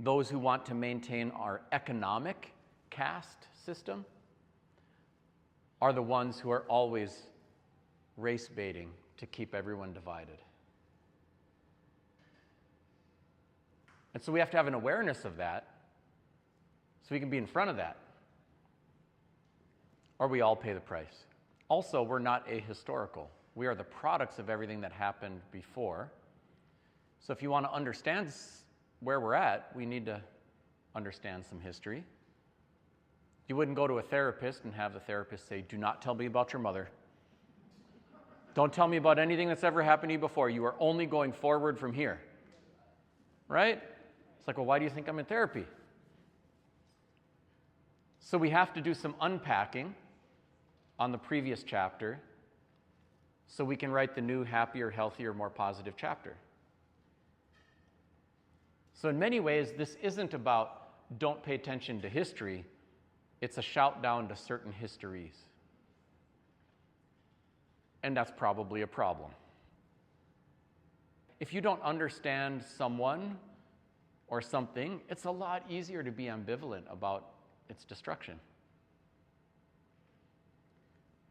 Those who want to maintain our economic caste system are the ones who are always race baiting to keep everyone divided. And so we have to have an awareness of that so we can be in front of that, or we all pay the price. Also, we're not ahistorical. We are the products of everything that happened before. So if you want to understand where we're at, we need to understand some history. You wouldn't go to a therapist and have the therapist say, "Do not tell me about your mother. Don't tell me about anything that's ever happened to you before. You are only going forward from here." Right? It's like, well, why do you think I'm in therapy? So we have to do some unpacking on the previous chapter so we can write the new, happier, healthier, more positive chapter. So in many ways, this isn't about don't pay attention to history. It's a shout down to certain histories. And that's probably a problem. If you don't understand someone or something, it's a lot easier to be ambivalent about its destruction.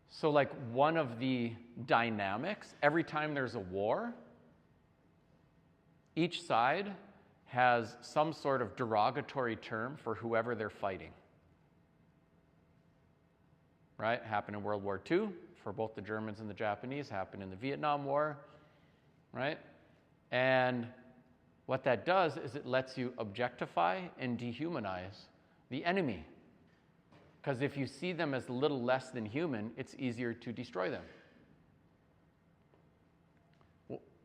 So like one of the dynamics, every time there's a war, each side has some sort of derogatory term for whoever they're fighting. Right? Happened in World War II for both the Germans and the Japanese, happened in the Vietnam War, right? And what that does is it lets you objectify and dehumanize the enemy. Because if you see them as little less than human, it's easier to destroy them.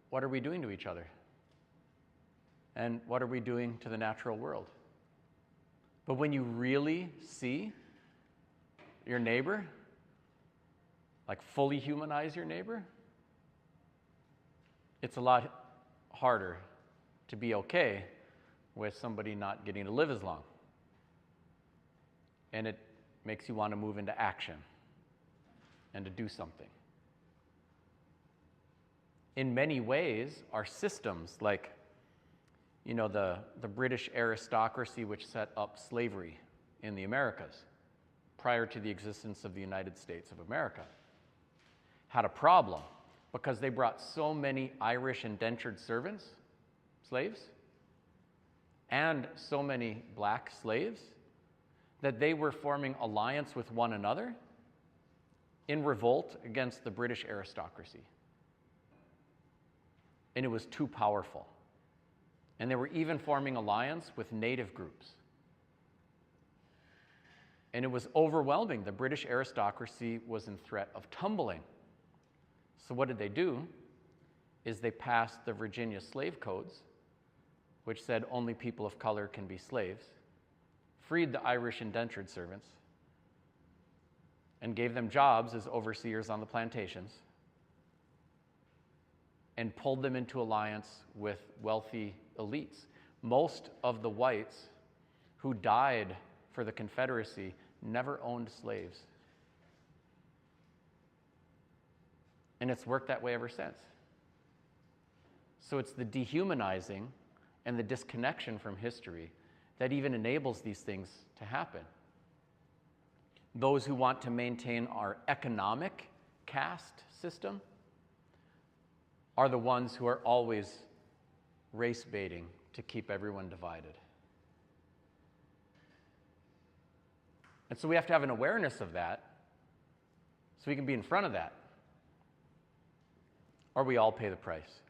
What are we doing to each other? And what are we doing to the natural world? But when you really see your neighbor, like fully humanize your neighbor, it's a lot harder to be okay with somebody not getting to live as long. And it makes you want to move into action and to do something. In many ways, our systems, like the British aristocracy, which set up slavery in the Americas prior to the existence of the United States of America, had a problem because they brought so many Irish indentured servants, slaves, and so many black slaves that they were forming alliance with one another in revolt against the British aristocracy. And it was too powerful. And they were even forming alliance with native groups. And it was overwhelming. The British aristocracy was in threat of tumbling. So what did they do? Is they passed the Virginia slave codes, which said only people of color can be slaves, freed the Irish indentured servants, and gave them jobs as overseers on the plantations, and pulled them into alliance with wealthy elites. Most of the whites who died for the Confederacy never owned slaves. And it's worked that way ever since. So it's the dehumanizing and the disconnection from history that even enables these things to happen. Those who want to maintain our economic caste system are the ones who are always race baiting to keep everyone divided. And so we have to have an awareness of that so we can be in front of that, or we all pay the price.